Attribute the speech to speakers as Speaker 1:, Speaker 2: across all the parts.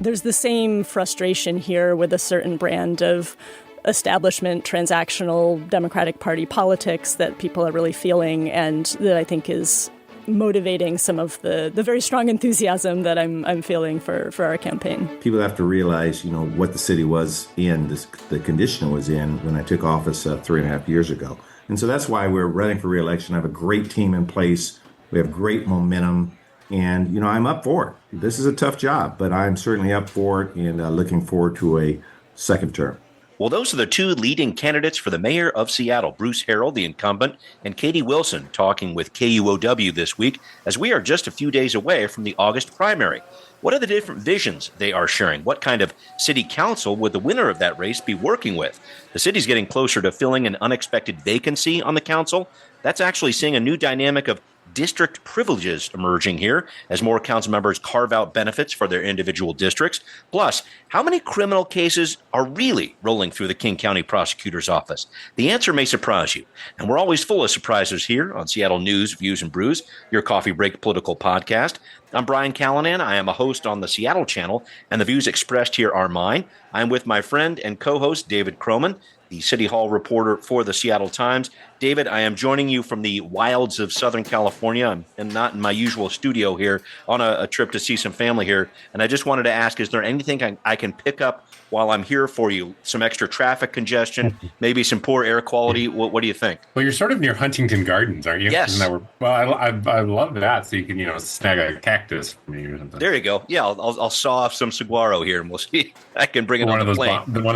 Speaker 1: There's the same frustration here with a certain brand of establishment, transactional Democratic Party politics that people are really feeling, and that I think is motivating some of the very strong enthusiasm that I'm feeling for our campaign.
Speaker 2: People have to realize, what the city was in, the condition it was in when I took office 3.5 years ago. And so that's why we're running for re-election. I have a great team in place. We have great momentum. And, I'm up for it. This is a tough job, but I'm certainly up for it and looking forward to a second term.
Speaker 3: Well, those are the two leading candidates for the mayor of Seattle, Bruce Harrell, the incumbent, and Katie Wilson, talking with KUOW this week, as we are just a few days away from the August primary. What are the different visions they are sharing? What kind of city council would the winner of that race be working with? The city's getting closer to filling an unexpected vacancy on the council. That's actually seeing a new dynamic of district privileges emerging here as more council members carve out benefits for their individual districts. Plus, how many criminal cases are really rolling through the King County Prosecutor's Office? The answer may surprise you. And we're always full of surprises here on Seattle News, Views, and Brews, your coffee break political podcast. I'm Brian Callanan. I am a host on the Seattle channel, and the views expressed here are mine. I'm with my friend and co-host David Croman, the City Hall reporter for the Seattle Times. David, I am joining you from the wilds of Southern California. I'm not in my usual studio here, on a trip to see some family here. And I just wanted to ask, is there anything I can pick up while I'm here for you? Some extra traffic congestion, maybe some poor air quality? What do you think?
Speaker 4: Well, you're sort of near Huntington Gardens, aren't you?
Speaker 3: Yes.
Speaker 4: I love that. So you can, snag a cactus for me or something.
Speaker 3: There you go. Yeah, I'll saw off some saguaro here, and we'll see. I can bring it on the plane.
Speaker 4: One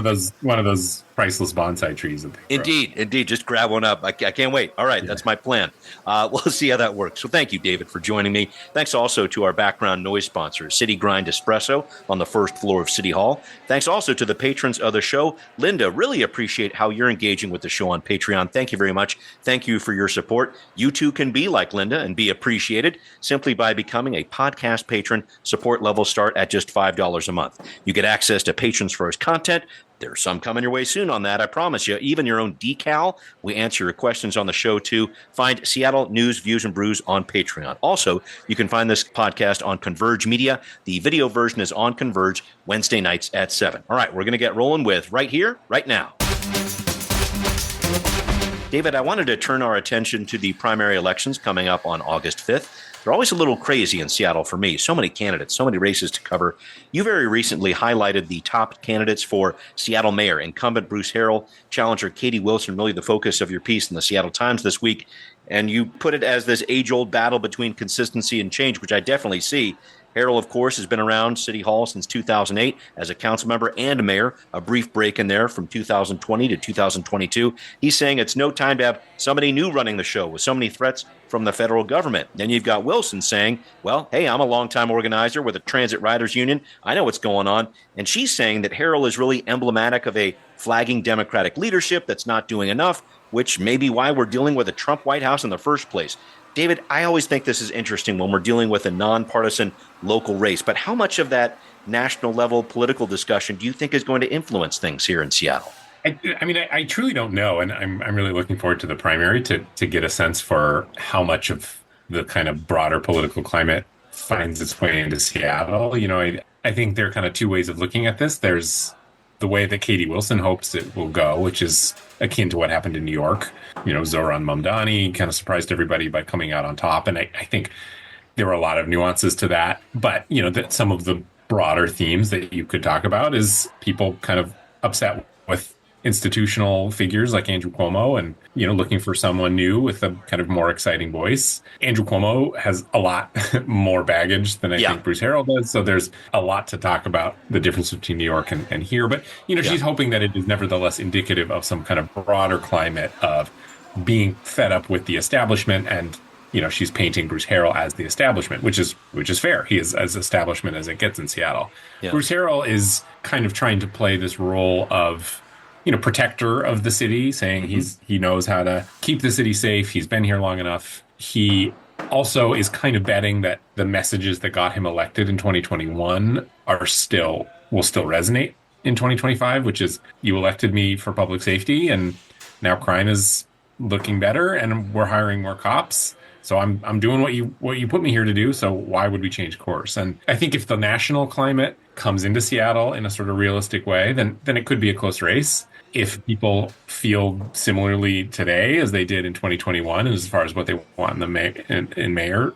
Speaker 4: of those priceless bonsai trees.
Speaker 3: Indeed. Just grab one up. I can't wait. All right, That's my plan. We'll see how that works. So thank you, David, for joining me. Thanks also to our background noise sponsor, City Grind Espresso on the first floor of City Hall. Thanks also to the patrons of the show. Linda, really appreciate how you're engaging with the show on Patreon. Thank you very much. Thank you for your support. You too can be like Linda and be appreciated simply by becoming a podcast patron. Support levels start at just $5 a month. You get access to patrons first content. There's some coming your way soon on that, I promise you. Even your own decal. We answer your questions on the show, too. Find Seattle News, Views, and Brews on Patreon. Also, you can find this podcast on Converge Media. The video version is on Converge Wednesday nights at 7. All right, we're going to get rolling with Right Here, Right Now. David, I wanted to turn our attention to the primary elections coming up on August 5th. They're always a little crazy in Seattle for me. So many candidates, so many races to cover. You very recently highlighted the top candidates for Seattle mayor, incumbent Bruce Harrell, challenger Katie Wilson, really the focus of your piece in the Seattle Times this week. And you put it as this age-old battle between consistency and change, which I definitely see. Harrell, of course, has been around City Hall since 2008 as a council member and a mayor, a brief break in there from 2020 to 2022. He's saying it's no time to have somebody new running the show with so many threats from the federal government. Then you've got Wilson saying, well, hey, I'm a longtime organizer with the Transit Riders Union. I know what's going on. And she's saying that Harrell is really emblematic of a flagging Democratic leadership that's not doing enough, which may be why we're dealing with a Trump White House in the first place. David, I always think this is interesting when we're dealing with a nonpartisan local race, but how much of that national level political discussion do you think is going to influence things here in Seattle?
Speaker 4: I truly don't know, and I'm really looking forward to the primary to get a sense for how much of the kind of broader political climate finds its way into Seattle. I think there are kind of two ways of looking at this. There's the way that Katie Wilson hopes it will go, which is akin to what happened in New York. Zoran Mamdani kind of surprised everybody by coming out on top. And I think there were a lot of nuances to that. But, that some of the broader themes that you could talk about is people kind of upset with institutional figures like Andrew Cuomo and, looking for someone new with a kind of more exciting voice. Andrew Cuomo has a lot more baggage than I think Bruce Harrell does. So there's a lot to talk about the difference between New York and here. But, she's hoping that it is nevertheless indicative of some kind of broader climate of being fed up with the establishment. And, she's painting Bruce Harrell as the establishment, which is fair. He is as establishment as it gets in Seattle. Yeah. Bruce Harrell is kind of trying to play this role of protector of the city, saying he knows how to keep the city safe. He's been here long enough. He also is kind of betting that the messages that got him elected in 2021 will still resonate in 2025, which is, you elected me for public safety and now crime is looking better and we're hiring more cops. So I'm doing what you put me here to do. So why would we change course? And I think if the national climate comes into Seattle in a sort of realistic way, then it could be a close race. If people feel similarly today as they did in 2021, as far as what they want in a mayor,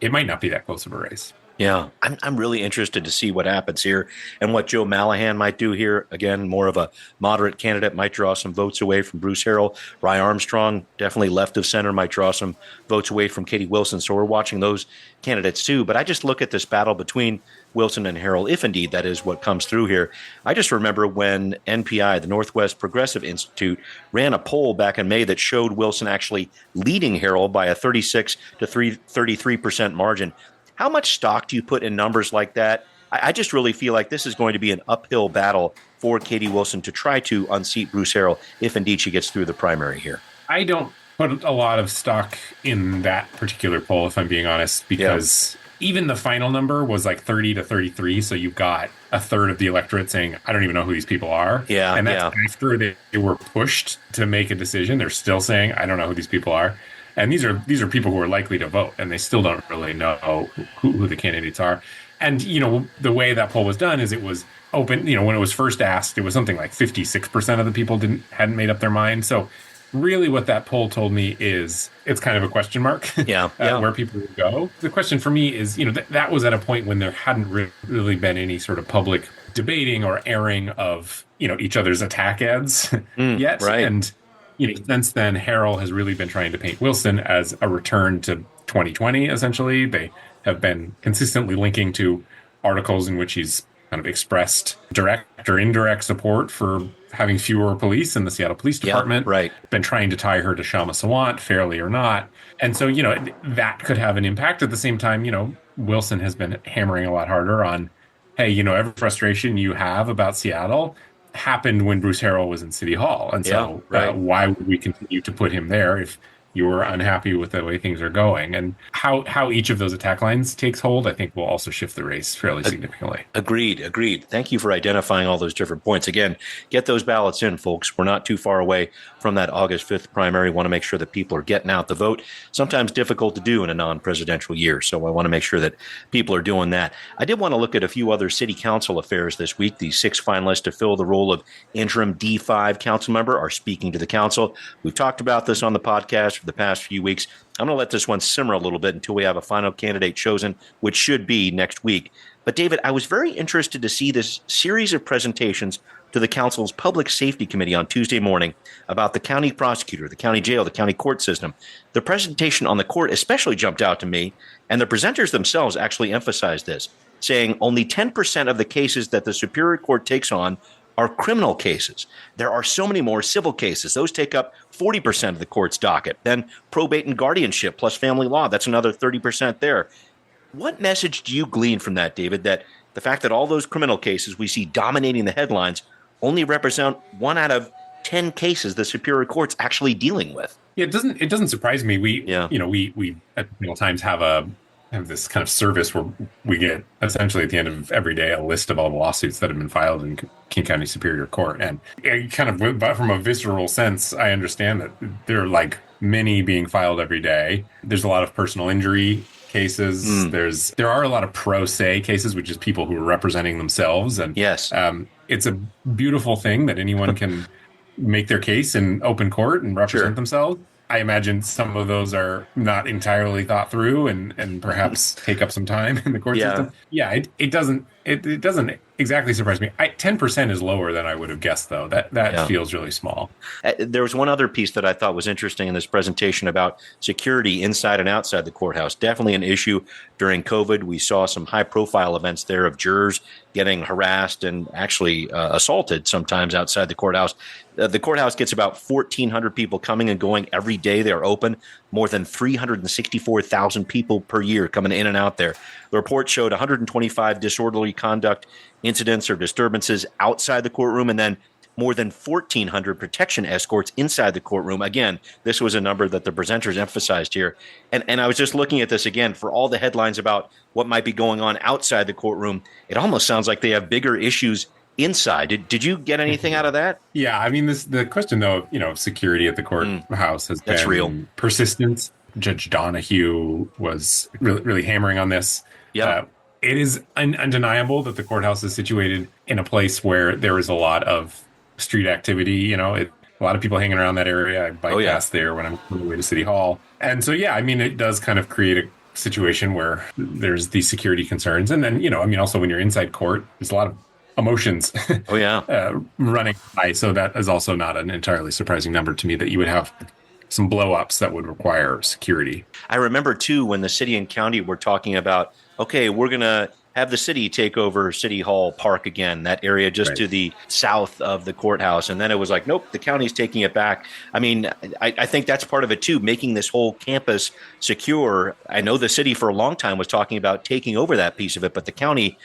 Speaker 4: it might not be that close of a race.
Speaker 3: Yeah, I'm really interested to see what happens here and what Joe Mallahan might do here. Again, more of a moderate candidate, might draw some votes away from Bruce Harrell. Rye Armstrong, definitely left of center, might draw some votes away from Katie Wilson. So we're watching those candidates too. But I just look at this battle between Wilson and Harrell, if indeed that is what comes through here. I just remember when NPI, the Northwest Progressive Institute, ran a poll back in May that showed Wilson actually leading Harrell by a 36 to 33% margin. How much stock do you put in numbers like that? I just really feel like this is going to be an uphill battle for Katie Wilson to try to unseat Bruce Harrell if indeed she gets through the primary here.
Speaker 4: I don't put a lot of stock in that particular poll, if I'm being honest, because even the final number was like 30 to 33. So you've got a third of the electorate saying, I don't even know who these people are.
Speaker 3: Yeah,
Speaker 4: and that's after they were pushed to make a decision. They're still saying, I don't know who these people are. And these are people who are likely to vote, and they still don't really know who the candidates are. And, the way that poll was done is it was open. When it was first asked, it was something like 56% of the people hadn't made up their mind. So really what that poll told me is it's kind of a question mark where people would go. The question for me is, that was at a point when there hadn't really been any sort of public debating or airing of, each other's attack ads yet.
Speaker 3: Right.
Speaker 4: And since then, Harrell has really been trying to paint Wilson as a return to 2020, essentially. They have been consistently linking to articles in which he's kind of expressed direct or indirect support for having fewer police in the Seattle Police Department.
Speaker 3: Right.
Speaker 4: Been trying to tie her to Shama Sawant, fairly or not. And so, that could have an impact. At the same time, Wilson has been hammering a lot harder on, hey, every frustration you have about Seattle happened when Bruce Harrell was in City Hall. And so why would we continue to put him there if you were unhappy with the way things are going? And how each of those attack lines takes hold, I think will also shift the race fairly significantly.
Speaker 3: Agreed. Thank you for identifying all those different points. Again, get those ballots in, folks. We're not too far away from that August 5th primary. We want to make sure that people are getting out the vote. Sometimes difficult to do in a non-presidential year. So I want to make sure that people are doing that. I did want to look at a few other city council affairs this week. The 6 finalists to fill the role of interim D5 council member are speaking to the council. We've talked about this on the podcast for the past few weeks. I'm going to let this one simmer a little bit until we have a final candidate chosen, which should be next week. But David, I was very interested to see this series of presentations to the council's Public Safety Committee on Tuesday morning about the county prosecutor, the county jail, the county court system. The presentation on the court especially jumped out to me, and the presenters themselves actually emphasized this, saying only 10% of the cases that the Superior Court takes on are criminal cases. There are so many more civil cases. Those take up 40% of the court's docket. Then probate and guardianship plus family law, that's another 30% there. What message do you glean from that, David, that the fact that all those criminal cases we see dominating the headlines only represent 1 out of 10 cases the Superior Court's actually dealing with?
Speaker 4: Yeah, it doesn't surprise me. We at times have this kind of service where we get essentially at the end of every day a list of all the lawsuits that have been filed in King County Superior Court. And kind of, but from a visceral sense, I understand that there are like many being filed every day. There's a lot of personal injury cases. There are a lot of pro se cases, which is people who are representing themselves. And it's a beautiful thing that anyone can make their case in open court and represent themselves. I imagine some of those are not entirely thought through and perhaps take up some time in the court system. Yeah, it doesn't exactly surprise me. 10% is lower than I would have guessed, though. That feels really small.
Speaker 3: There was one other piece that I thought was interesting in this presentation about security inside and outside the courthouse. Definitely an issue during COVID. We saw some high-profile events there of jurors getting harassed and actually assaulted sometimes outside the courthouse. The courthouse gets about 1,400 people coming and going every day they are open. More than 364,000 people per year coming in and out there. The report showed 125 disorderly conduct incidents or disturbances outside the courtroom, and then more than 1,400 protection escorts inside the courtroom. Again, this was a number that the presenters emphasized here. And I was just looking at this again for all the headlines about what might be going on outside the courtroom. It almost sounds like they have bigger issues inside. Did you get anything out of that?
Speaker 4: Yeah, I mean, the question, though, of security at the courthouse has been
Speaker 3: real.
Speaker 4: Persistent. Judge Donahue was really hammering on this.
Speaker 3: Yeah.
Speaker 4: It is undeniable that the courthouse is situated in a place where there is a lot of street activity. A lot of people hanging around that area. I bike past there when I'm on the way to City Hall. And so, yeah, I mean, it does kind of create a situation where there's these security concerns. And then, also when you're inside court, there's a lot of emotions running high. So that is also not an entirely surprising number to me that you would have some blow-ups that would require security.
Speaker 3: I remember, too, when the city and county were talking about, okay, we're going to have the city take over City Hall Park again, that area just to the south of the courthouse. And then it was like, nope, the county's taking it back. I mean, I think that's part of it, too, making this whole campus secure. I know the city for a long time was talking about taking over that piece of it, but the county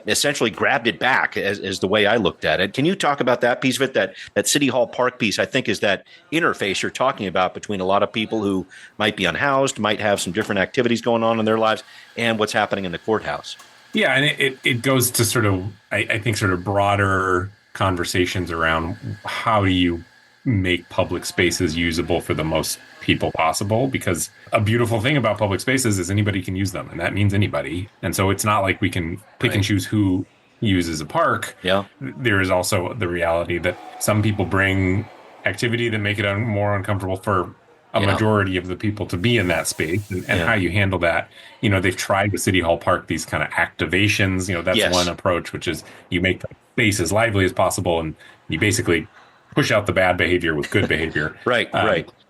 Speaker 3: essentially grabbed it back as the way I looked at it. Can you talk about that piece of it? That City Hall Park piece, I think, is that interface you're talking about between a lot of people who might be unhoused, might have some different activities going on in their lives, and what's happening in the courthouse.
Speaker 4: Yeah, and it goes to sort of, I think, sort of broader conversations around how do you make public spaces usable for the most people possible, because a beautiful thing about public spaces is anybody can use them, and that means anybody. And so it's not like we can pick and choose who uses a park.
Speaker 3: Yeah.
Speaker 4: There is also the reality that some people bring activity that make it more uncomfortable for a majority of the people to be in that space, and how you handle that. They've tried with City Hall Park these kind of activations. That's one approach, which is you make the space as lively as possible, and you basically push out the bad behavior with good behavior.
Speaker 3: Right.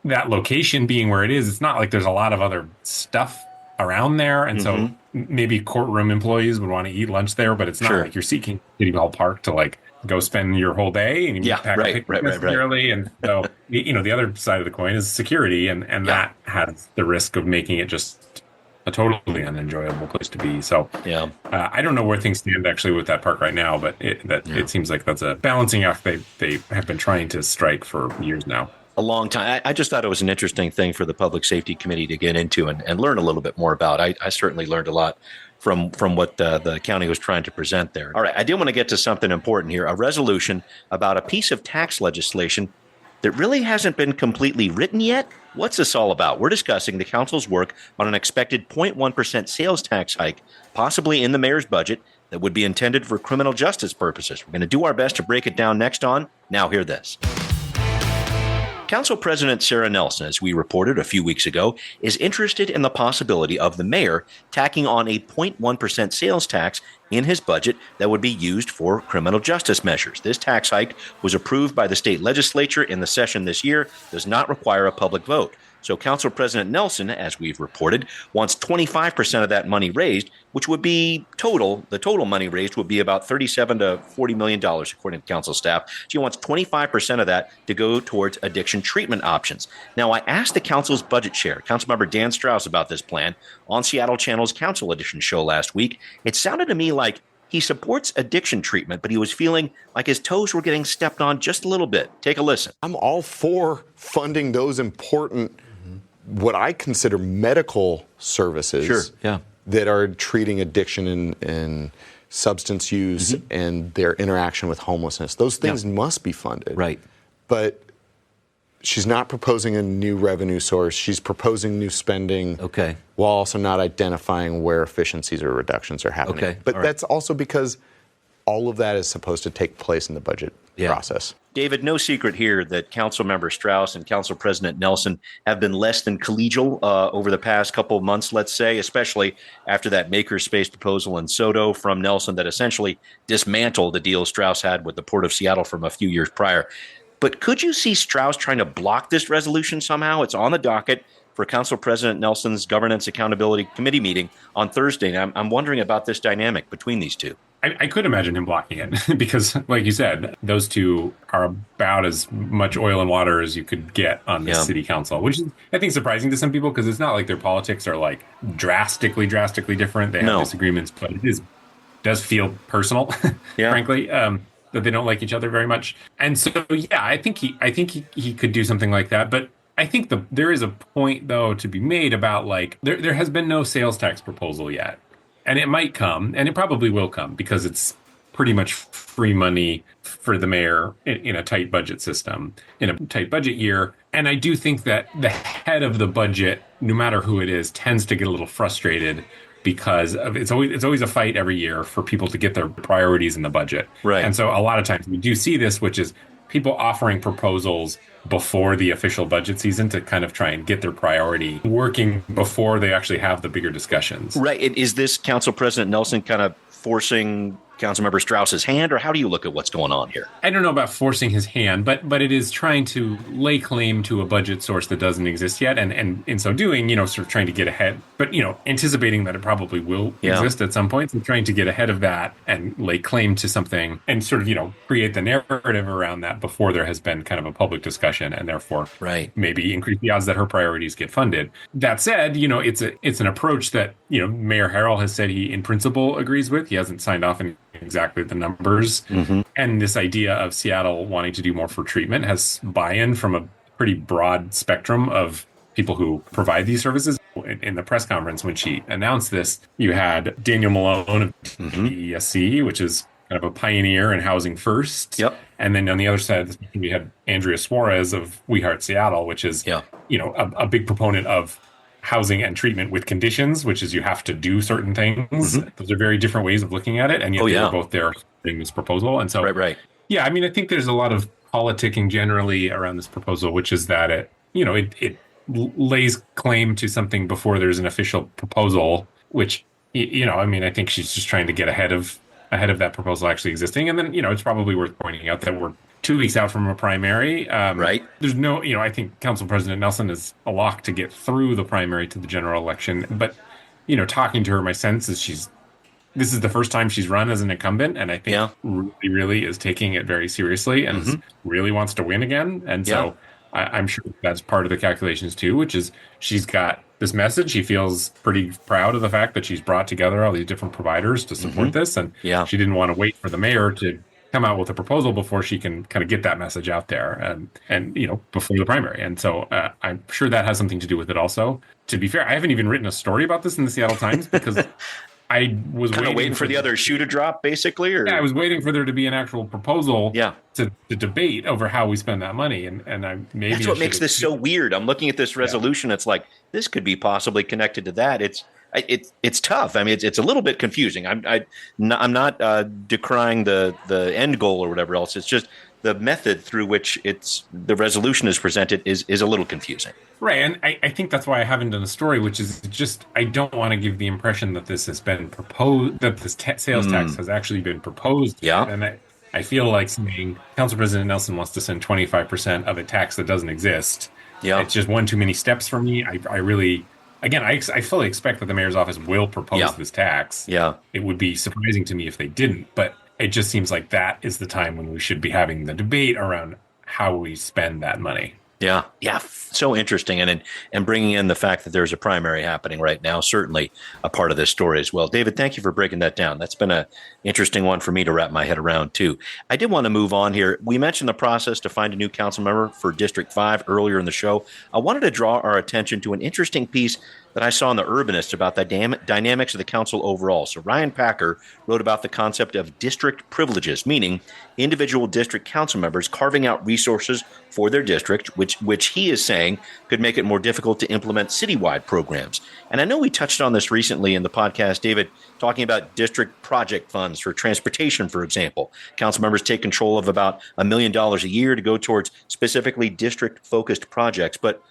Speaker 4: That location being where it is, it's not like there's a lot of other stuff around there, and so maybe courtroom employees would want to eat lunch there, but it's not like you're seeking City Hall Park to like go spend your whole day and you pack a picnic necessarily. And so, the other side of the coin is security, and that has the risk of making it just a totally unenjoyable place to be. So I don't know where things stand actually with that park right now, but it seems like that's a balancing act they have been trying to strike for years now.
Speaker 3: A long time. I just thought it was an interesting thing for the Public Safety Committee to get into and learn a little bit more about. I certainly learned a lot from what the county was trying to present there. All right, I did want to get to something important here, a resolution about a piece of tax legislation that really hasn't been completely written yet. What's this all about? We're discussing the council's work on an expected 0.1% sales tax hike, possibly in the mayor's budget, that would be intended for criminal justice purposes. We're going to do our best to break it down next on Now Hear This. Council President Sarah Nelson, as we reported a few weeks ago, is interested in the possibility of the mayor tacking on a 0.1% sales tax in his budget that would be used for criminal justice measures. This tax hike was approved by the state legislature in the session this year, does not require a public vote. So Council President Nelson, as we've reported, wants 25% of that money raised, which would be the total money raised would be about $37 to $40 million, according to council staff. She wants 25% of that to go towards addiction treatment options. Now, I asked the council's budget chair, Councilmember Dan Strauss, about this plan on Seattle Channel's Council Edition show last week. It sounded to me like he supports addiction treatment, but he was feeling like his toes were getting stepped on just a little bit. Take a listen.
Speaker 5: I'm all for funding those important what I consider medical services that are treating addiction and substance use and their interaction with homelessness. Those things must be funded.
Speaker 3: Right.
Speaker 5: But she's not proposing a new revenue source. She's proposing new spending while also not identifying where efficiencies or reductions are happening. But that's also because all of that is supposed to take place in the budget process.
Speaker 3: David, no secret here that Councilmember Strauss and Council President Nelson have been less than collegial over the past couple of months, let's say, especially after that makerspace proposal in Soto from Nelson that essentially dismantled the deal Strauss had with the Port of Seattle from a few years prior. But could you see Strauss trying to block this resolution somehow? It's on the docket for Council President Nelson's Governance Accountability Committee meeting on Thursday. And I'm wondering about this dynamic between these two.
Speaker 4: I could imagine him blocking it because, like you said, those two are about as much oil and water as you could get on the city council, which is, I think, surprising to some people because it's not like their politics are like drastically different. They have disagreements, but it does feel personal, frankly, that they don't like each other very much. And so, I think he could do something like that. But I think there is a point, though, to be made about like there has been no sales tax proposal yet. And it might come, and it probably will come, because it's pretty much free money for the mayor in a tight budget system, in a tight budget year. And I do think that the head of the budget, no matter who it is, tends to get a little frustrated because it's always a fight every year for people to get their priorities in the budget.
Speaker 3: Right.
Speaker 4: And so a lot of times we do see this, which is people offering proposals before the official budget season to kind of try and get their priority working before they actually have the bigger discussions.
Speaker 3: Right. Is this Council President Nelson kind of forcing Councilmember Strauss's hand, or how do you look at what's going on here?
Speaker 4: I don't know about forcing his hand, but it is trying to lay claim to a budget source that doesn't exist yet, and in so doing, sort of trying to get ahead, but anticipating that it probably will exist at some point, and trying to get ahead of that and lay claim to something and sort of create the narrative around that before there has been kind of a public discussion, and therefore maybe increase the odds that her priorities get funded. That said, it's an approach that Mayor Harrell has said he in principle agrees with. He hasn't signed off on exactly the numbers. Mm-hmm. And this idea of Seattle wanting to do more for treatment has buy-in from a pretty broad spectrum of people who provide these services. In the press conference, when she announced this, you had Daniel Malone of DESC, which is kind of a pioneer in housing first.
Speaker 3: Yep. And
Speaker 4: then on the other side of the spectrum, we had Andrea Suarez of We Heart Seattle, which is a big proponent of housing and treatment with conditions, which is you have to do certain things. Mm-hmm. Those are very different ways of looking at it, and yet they were both there in this proposal. And so, yeah, I mean, I think there's a lot of politicking generally around this proposal, which is that it lays claim to something before there's an official proposal, which I think she's just trying to get ahead of that proposal actually existing. And then it's probably worth pointing out that we're 2 weeks out from a primary. There's no, I think Council President Nelson is a lock to get through the primary to the general election. But, talking to her, my sense is this is the first time she's run as an incumbent. And I think really is taking it very seriously and really wants to win again. And so I'm sure that's part of the calculations too, which is she's got this message. She feels pretty proud of the fact that she's brought together all these different providers to support this. And she didn't want to wait for the mayor to come out with a proposal before she can kind of get that message out there and before the primary. And so I'm sure that has something to do with it also. To be fair, I haven't even written a story about this in the Seattle Times because I was
Speaker 3: kind of waiting for the other shoe to drop, basically. Or
Speaker 4: I was waiting for there to be an actual proposal to debate over how we spend that money. And that's
Speaker 3: what makes this so weird. I'm looking at this resolution. It's like, this could be possibly connected to that. It's tough. I mean, it's a little bit confusing. I'm not decrying the end goal or whatever else. It's just the method through which the resolution is presented is a little confusing.
Speaker 4: Right, and I think that's why I haven't done a story, which is just I don't want to give the impression that this has been proposed, that this sales tax has actually been proposed.
Speaker 3: Yeah,
Speaker 4: and I feel like saying Council President Nelson wants to send 25% of a tax that doesn't exist. Yeah, it's just one too many steps for me. I really. Again, I fully expect that the mayor's office will propose this tax. Yeah. It would be surprising to me if they didn't, but it just seems like that is the time when we should be having the debate around how we spend that money.
Speaker 3: Yeah. Yeah. So interesting. And bringing in the fact that there's a primary happening right now, certainly a part of this story as well. David, thank you for breaking that down. That's been an interesting one for me to wrap my head around too. I did want to move on here. We mentioned the process to find a new council member for District 5 earlier in the show. I wanted to draw our attention to an interesting piece that I saw in the Urbanist about the dynamics of the council overall. So Ryan Packer wrote about the concept of district privileges, meaning individual district council members carving out resources for their district, which he is saying could make it more difficult to implement citywide programs. And I know we touched on this recently in the podcast, David, talking about district project funds for transportation, for example. Council members take control of about $1 million a year to go towards specifically district-focused projects. But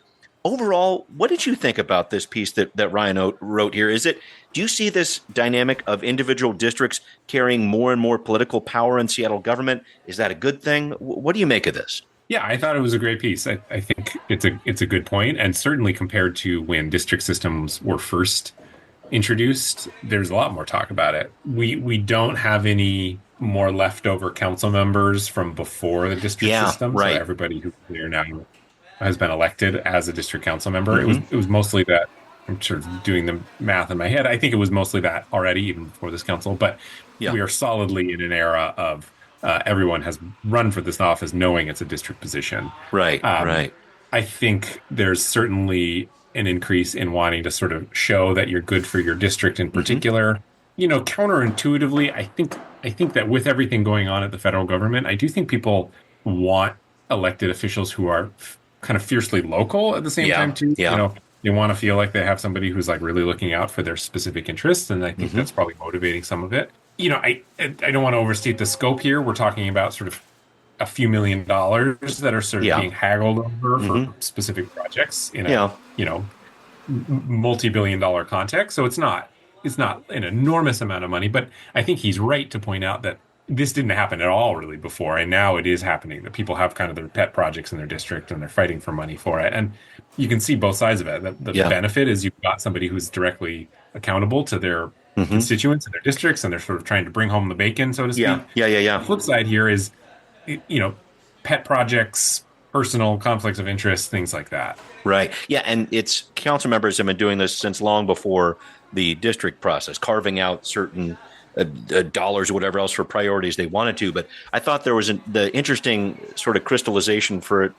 Speaker 3: overall, what did you think about this piece that Ryan wrote here? Do you see this dynamic of individual districts carrying more and more political power in Seattle government? Is that a good thing? What do you make of this?
Speaker 4: Yeah, I thought it was a great piece. I think it's a good point, and certainly compared to when district systems were first introduced, there's a lot more talk about it. We don't have any more leftover council members from before the district system.
Speaker 3: Right.
Speaker 4: So everybody who's there now has been elected as a district council member. Mm-hmm. It was mostly that. I'm sort of doing the math in my head. I think it was mostly that already, even before this council. But we are solidly in an era of everyone has run for this office knowing it's a district position.
Speaker 3: Right, right.
Speaker 4: I think there's certainly an increase in wanting to sort of show that you're good for your district in particular. Mm-hmm. Counterintuitively, I think that with everything going on at the federal government, I do think people want elected officials who are kind of fiercely local at the same time too. Yeah. They want to feel like they have somebody who's like really looking out for their specific interests, and I think that's probably motivating some of it. I don't want to overstate the scope here. We're talking about sort of a few $1 million that are sort of being haggled over for specific projects in a multi-billion-dollar context. So it's not an enormous amount of money, but I think he's right to point out that this didn't happen at all really before, and now it is happening, that people have kind of their pet projects in their district and they're fighting for money for it. And you can see both sides of it. The benefit is you've got somebody who's directly accountable to their constituents and their districts, and they're sort of trying to bring home the bacon, so to speak. The flip side here is, pet projects, personal conflicts of interest, things like that.
Speaker 3: Right. Yeah, and it's council members have been doing this since long before the district process, carving out certain dollars or whatever else for priorities they wanted to. But I thought there was the interesting sort of crystallization for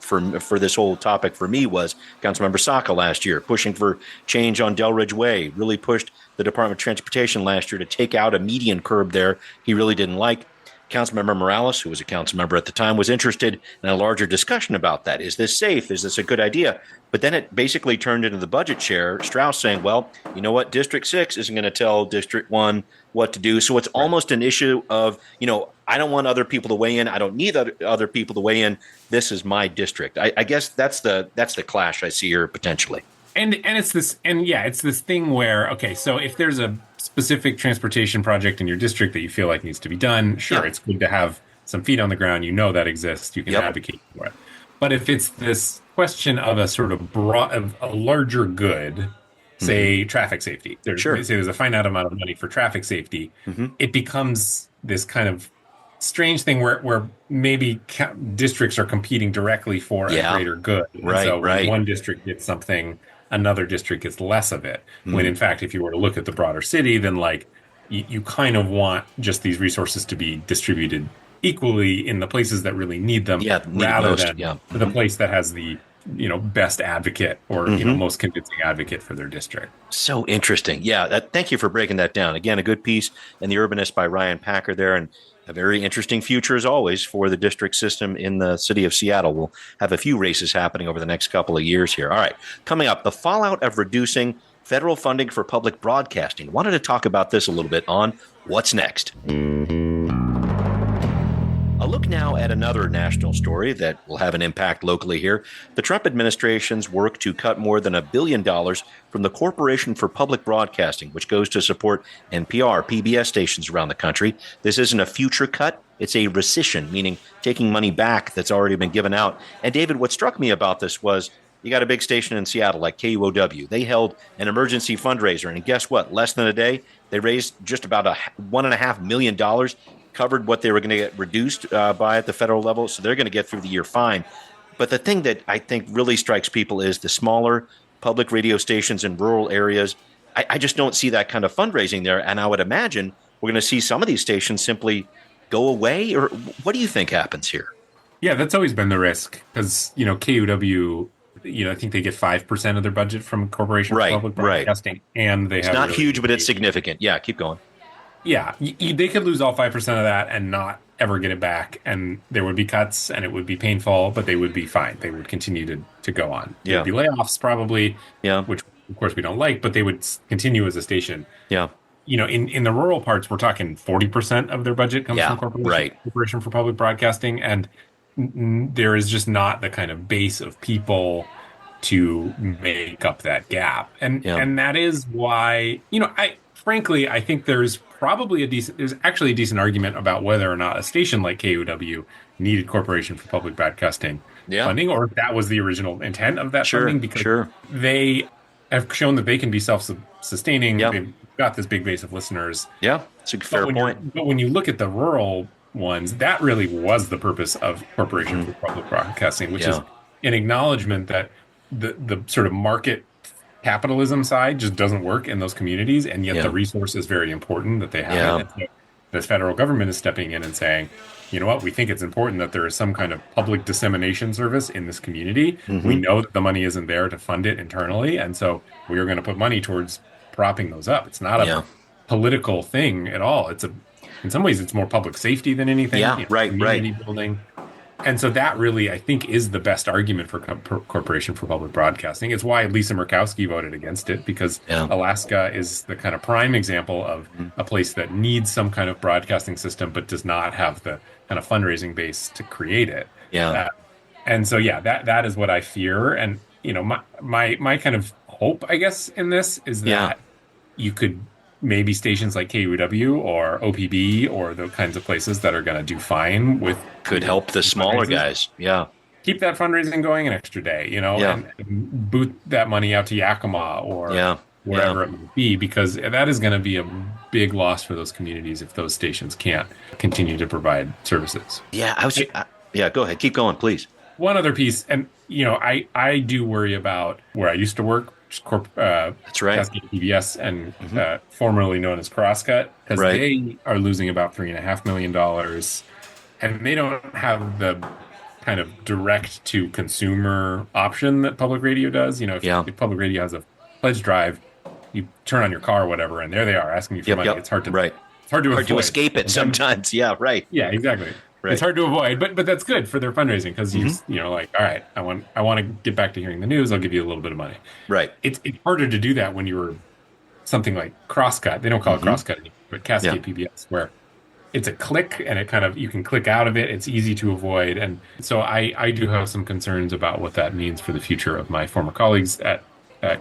Speaker 3: this whole topic for me was Councilmember Saka last year pushing for change on Delridge Way, really pushed the Department of Transportation last year to take out a median curb there he really didn't like. Councilmember Morales, who was a council member at the time, was interested in a larger discussion about that. Is this safe? Is this a good idea? But then it basically turned into the budget chair, Strauss, saying, well, you know what? District 6 isn't going to tell District 1 what to do. So it's almost an issue of, I don't want other people to weigh in. I don't need other people to weigh in. This is my district. I guess that's the clash I see here potentially.
Speaker 4: And it's this, it's this thing where, okay, so if there's a specific transportation project in your district that you feel like needs to be done, sure, it's good to have some feet on the ground. That exists. You can advocate for it. But if it's this question of a sort of a larger good, say traffic safety, say there's a finite amount of money for traffic safety, it becomes this kind of strange thing where maybe districts are competing directly for a greater good.
Speaker 3: Right,
Speaker 4: so when one district gets something, another district gets less of it. When in fact, if you were to look at the broader city, then you kind of want just these resources to be distributed equally in the places that really need them, rather than the place that has the best advocate or most convincing advocate for their district.
Speaker 3: So interesting. Thank you for breaking that down. Again, a good piece in The Urbanist by Ryan Packer there, and a very interesting future as always for the district system in the city of Seattle. We'll have a few races happening over the next couple of years here. All right, coming up, the fallout of reducing federal funding for public broadcasting. Wanted to talk about this a little bit on What's Next. A look now at another national story that will have an impact locally here. The Trump administration's work to cut more than $1 billion from the Corporation for Public Broadcasting, which goes to support NPR, PBS stations around the country. This isn't a future cut. It's a rescission, meaning taking money back that's already been given out. And David, what struck me about this was you got a big station in Seattle like KUOW. They held an emergency fundraiser, and guess what? Less than a day, they raised just about $1.5 million, covered what they were going to get reduced by at the federal level, so they're going to get through the year fine. But the thing that I think really strikes people is the smaller public radio stations in rural areas. I just don't see that kind of fundraising there, and I would imagine we're going to see some of these stations simply go away, or what do you think happens here?
Speaker 4: Yeah, that's always been the risk, because, KUOW, I think they get 5% of their budget from Corporation for Public Broadcasting, and they have
Speaker 3: not huge, but it's significant. Yeah, keep going.
Speaker 4: Yeah, they could lose all 5% of that and not ever get it back, and there would be cuts, and it would be painful, but they would be fine. They would continue to go on. There'd be layoffs probably, which of course we don't like, but they would continue as a station.
Speaker 3: Yeah.
Speaker 4: In the rural parts, we're talking 40% of their budget comes from Corporation for Public Broadcasting, and there is just not the kind of base of people to make up that gap. And that is why, frankly, I think there's actually a decent argument about whether or not a station like KUOW needed Corporation for Public Broadcasting funding, or if that was the original intent of that funding, because they have shown that they can be self-sustaining. They've got this big base of listeners.
Speaker 3: Yeah, it's a fair point.
Speaker 4: But when you look at the rural ones, that really was the purpose of Corporation for Public Broadcasting, which is an acknowledgement that the sort of market capitalism side just doesn't work in those communities, and yet the resource is very important that they have. So the federal government is stepping in and saying, you know what, we think it's important that there is some kind of public dissemination service in this community. We know that the money isn't there to fund it internally, and so we are going to put money towards propping those up. It's not a political thing at all. In some ways, it's more public safety than anything.
Speaker 3: Community
Speaker 4: building. And so that really, I think, is the best argument for Corporation for Public Broadcasting. It's why Lisa Murkowski voted against it, because Alaska is the kind of prime example of a place that needs some kind of broadcasting system, but does not have the kind of fundraising base to create it. And so, that is what I fear. And, my kind of hope, I guess, in this is that you could maybe stations like KUW or OPB or the kinds of places that are going to do fine with
Speaker 3: could help the smaller guys.
Speaker 4: Keep that fundraising going an extra day, and boot that money out to Yakima or wherever it might be, because that is going to be a big loss for those communities if those stations can't continue to provide services.
Speaker 3: Go ahead. Keep going, please.
Speaker 4: One other piece, and I do worry about where I used to work,
Speaker 3: that's right,
Speaker 4: Cascade PBS, and formerly known as Crosscut, because they are losing about $3.5 million, and they don't have the kind of direct to consumer option that public radio does. If public radio has a pledge drive, you turn on your car or whatever, and there they are asking you for money. It's hard to it's hard to
Speaker 3: escape it sometimes.
Speaker 4: Yeah, exactly. Right. It's hard to avoid, but that's good for their fundraising, because like, all right, I want to get back to hearing the news. I'll give you a little bit of money.
Speaker 3: Right.
Speaker 4: It's harder to do that when you were something like Crosscut. They don't call it Crosscut anymore, but Cascade PBS, where it's a click and it kind of, you can click out of it. It's easy to avoid, and so I do have some concerns about what that means for the future of my former colleagues at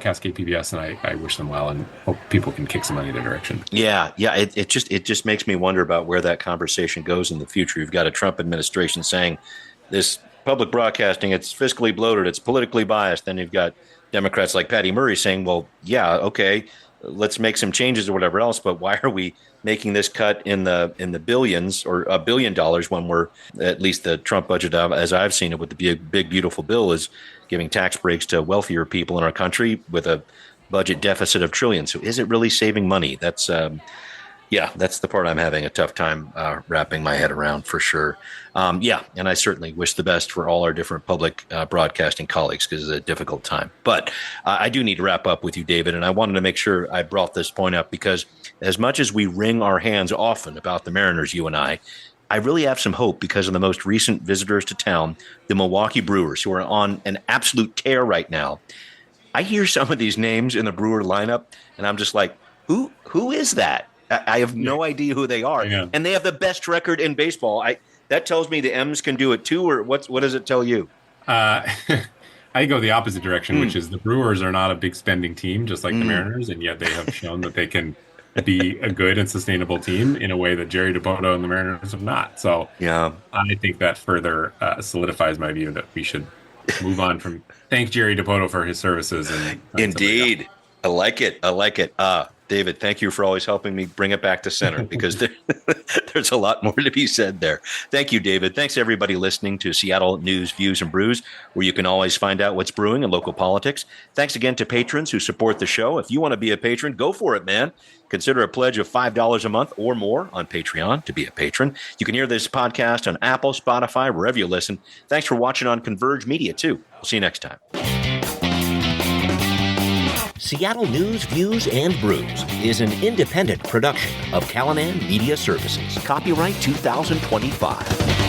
Speaker 4: Cascade PBS, and I wish them well and hope people can kick some money in their direction.
Speaker 3: It just makes me wonder about where that conversation goes in the future. You've got a Trump administration saying this public broadcasting, it's fiscally bloated, it's politically biased. Then you've got Democrats like Patty Murray saying, well, okay, let's make some changes or whatever else, but why are we making this cut in the billions or $1 billion when we're, at least the Trump budget, as I've seen it with the big beautiful bill, is giving tax breaks to wealthier people in our country with a budget deficit of trillions. So is it really saving money? That's the part I'm having a tough time wrapping my head around, for sure. And I certainly wish the best for all our different public broadcasting colleagues, because it's a difficult time. But I do need to wrap up with you, David, and I wanted to make sure I brought this point up, because as much as we wring our hands often about the Mariners, you and I really have some hope because of the most recent visitors to town, the Milwaukee Brewers, who are on an absolute tear right now. I hear some of these names in the Brewer lineup, and I'm just like, who is that? I have no idea who they are. And they have the best record in baseball. That tells me the M's can do it too, or what does it tell you?
Speaker 4: I go the opposite direction, which is the Brewers are not a big spending team, just like the Mariners, and yet they have shown that they can be a good and sustainable team in a way that Jerry Dipoto and the Mariners have not. So I think that further solidifies my view that we should move on from thank Jerry Dipoto for his services. And
Speaker 3: indeed. I like it. David, thank you for always helping me bring it back to center, because there's a lot more to be said there. Thank you, David. Thanks to everybody listening to Seattle News, Views, and Brews, where you can always find out what's brewing in local politics. Thanks again to patrons who support the show. If you want to be a patron, go for it, man. Consider a pledge of $5 a month or more on Patreon to be a patron. You can hear this podcast on Apple, Spotify, wherever you listen. Thanks for watching on Converge Media, too. We'll see you next time.
Speaker 6: Seattle News, Views, and Brews is an independent production of Callanan Media Services. Copyright 2025.